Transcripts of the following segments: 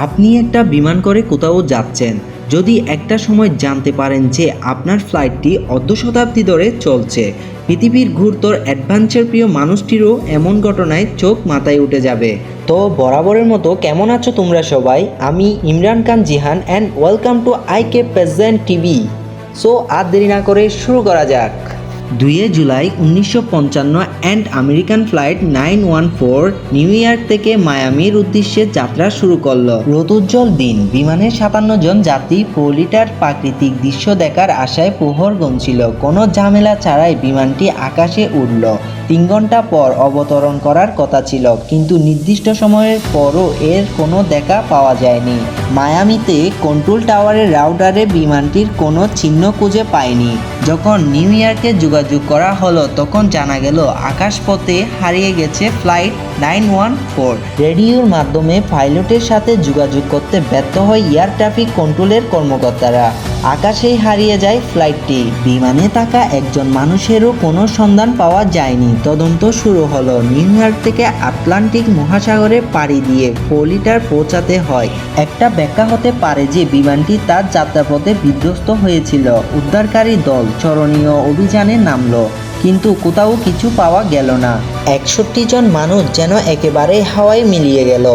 আপনি একটা বিমান করে কোথাও যাচ্ছেন, যদি একটা সময় জানতে পারেন যে আপনার ফ্লাইটটি অর্ধ শতাব্দী ধরে চলছে, পৃথিবীর ঘুরতর অ্যাডভেঞ্চার প্রিয় মানুষটিরও এমন ঘটনায় চোখ মাথায় উঠে যাবে। তো বরাবরের মতো কেমন আছো তোমরা সবাই? আমি Imran Khan Jihan and welcome to IK present TV. So আর দেরি না করে শুরু করা যাক। 2 July 1955 and American flight 914 New York থেকে মায়ামির উদ্দেশ্যে যাত্রা শুরু করলো। রোদুজ্জ্বল দিন, বিমানের 57 জন যাত্রী পোলিটার প্রাকৃতিক দৃশ্য দেখার আশায় প্রহর গুনছিল। কোনো ঝামেলা ছাড়াই বিমানটি আকাশে উড়ল। 3 ঘন্টা পর অবতরণ করার কথা ছিল, কিন্তু নির্দিষ্ট সময়ের পরও এর কোনো দেখা পাওয়া যায়নি। মায়ামিতে কন্ট্রোল টাওয়ারের রাউটারে বিমানটির কোনো চিহ্ন খুঁজে পায়নি। যখন নিউ ইয়র্কে যোগাযোগ করা হলো তখন জানা গেল আকাশপথে হারিয়ে গেছে ফ্লাইট 914। রেডিওর মাধ্যমে পাইলটের সাথে যোগাযোগ করতে ব্যর্থ হয় এয়ার ট্রাফিক কন্ট্রোলের কর্মকর্তারা। আকাশেই হারিয়ে যায় ফ্লাইটটি। বিমানে থাকা একজন মানুষেরও কোনো সন্ধান পাওয়া যায়নি। তদন্ত শুরু হলো। নিউ ইয়র্ক থেকে আটলান্টিক মহাসাগরে পাড়ি দিয়ে পোলিটার পৌঁছাতে হয়। একটা ব্যাখ্যা হতে পারে যে বিমানটি তার যাত্রাপথে বিধ্বস্ত হয়েছিল। উদ্ধারকারী দল চরণীয় অভিযানে নামলো, কিন্তু কোথাও কিছু পাওয়া গেল না। 61 জন মানুষ যেন একেবারে হাওয়ায় মিলিয়ে গেল।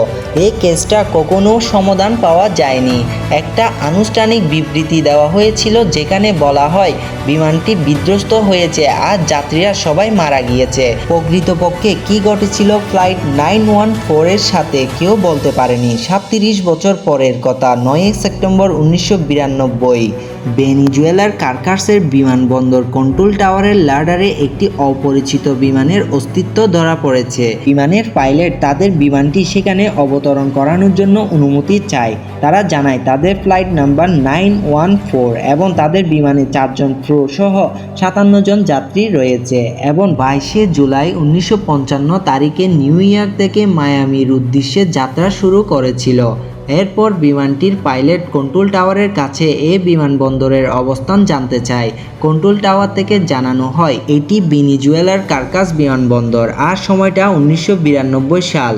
এই কেসটা কখনো সমাধান পাওয়া যায়নি। একটা আনুষ্ঠানিক বিবৃতি দেওয়া হয়েছিল যেখানে বলা হয় বিমানটি বিধ্বস্ত হয়েছে আর যাত্রীরা সবাই মারা গিয়েছে। প্রকৃতপক্ষে কি ঘটেছিল ফ্লাইট 914 এর সাথে কেউ বলতে পারেনি। 37 বছর পরের কথা, 9 সেপ্টেম্বর 1992 ভেনিজুয়েলার কারকাসের বিমানবন্দর কন্ট্রোল টাওয়ারের লাডারে একটি অপরিচিত বিমানের অস্তিত্ব ধরা পড়েছে। বিমানের পাইলট তাদের বিমানটি সেখানে অবতরণ করানোর জন্য অনুমতি চায়। তারা জানায় তাদের ফ্লাইট নাম্বার 914 এবং তাদের বিমানে 4 জন ক্রু সহ 57 জন যাত্রী রয়েছে। এবং 22 জুলাই 1955 তারিখে নিউ ইয়র্ক থেকে মায়ামির উদ্দেশ্যে যাত্রা শুরু করেছিল। এরপর বিমানটির পাইলট কন্ট্রোল টাওয়ারের কাছে এই বিমানবন্দরের অবস্থান জানতে চায়। কন্ট্রোল টাওয়ার থেকে জানানো হয় এটি ভেনিজুয়েলার কারকাস বিমানবন্দর আর সময়টা 1992 সাল।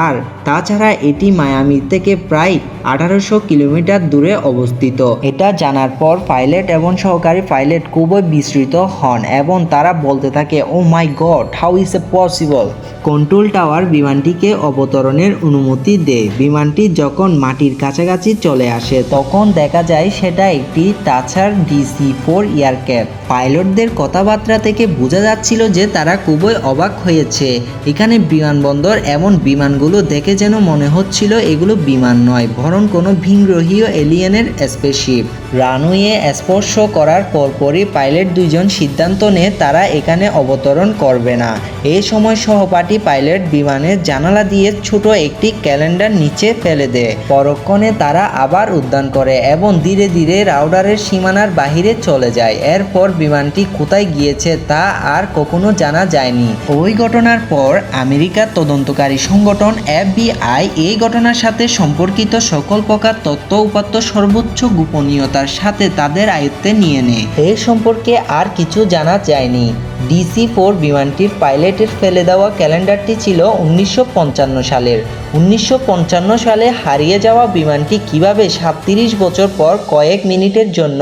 আর তাছাড়া এটি মায়ামি থেকে প্রায় 1800 কিলোমিটার দূরে অবস্থিত। এটা জানার পর পাইলট এবং সহকারী পাইলট খুবই বিস্মিত হন এবং তারা বলতে থাকে, oh my God, how is a possible. Control tower বিমানটিকে অবতরণের অনুমতি দেয়। বিমানটি যখন মাটির কাছাকাছি চলে আসে তখন দেখা যায় সেটা একটি তাছার DC-4 এয়ারক্রাফট। পাইলটদের কথাবার্তা থেকে বোঝা যাচ্ছিল যে তারা খুবই অবাক হয়েছে। এখানে বিমানবন্দর এমন বিমানগুলো দেখে যেন মনে হচ্ছিল এগুলো বিমান নয়, বরং কোনো ভিনগ্রহীয় এলিয়েনের স্পেসশিপ। রানওয়ে স্পর্শ করার পরপরই পাইলট 2 জন সিদ্ধান্ত নেয় তারা এখানে অবতরণ করবে না। এই সময় সহপাঠী পাইলট বিমানের জানালা দিয়ে ছোট একটি ক্যালেন্ডার নিচে ফেলে দেয়। পরক্ষণে তারা আবার উদ্যান করে এবং ধীরে ধীরে রাউডারের সীমানার বাহিরে চলে যায়। এরপর বিমানটি কোথায় গিয়েছে তা আর কখনো জানা যায়নি। ওই ঘটনার পর আমেরিকার তদন্তকারী সংগঠন FBI এই ঘটনার সাথে সম্পর্কিত সকল প্রকার তথ্য উপাত্ত সর্বোচ্চ গোপনীয়তার সাথে তাদের আয়ত্তে নিয়ে নেয়। এই সম্পর্কে আর কিছু জানা যায়নি। DC-4 বিমানটির পাইলটের ফেলে দেওয়া ক্যালেন্ডারটি ছিল 1955 সালের। 1955 সালে হারিয়ে যাওয়া বিমানটি কিভাবে 37 বছর পর কয়েক মিনিটের জন্য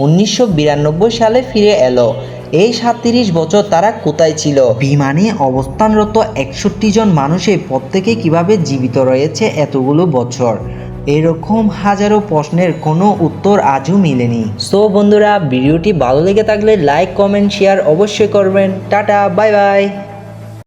1992 সালে ফিরে এলো? এই 37 বছর তারা কোথায় ছিল? বিমানে অবস্থানরত 61 জন মানুষের প্রত্যেকে কিভাবে জীবিত রয়েছে এতগুলো বছর? এরকম হাজারো প্রশ্নের কোনো উত্তর আজও মিলেনি। সো বন্ধুরা, ভিডিওটি ভালো লেগে থাকলে লাইক, কমেন্ট, শেয়ার অবশ্যই করবেন। Tata, bye bye.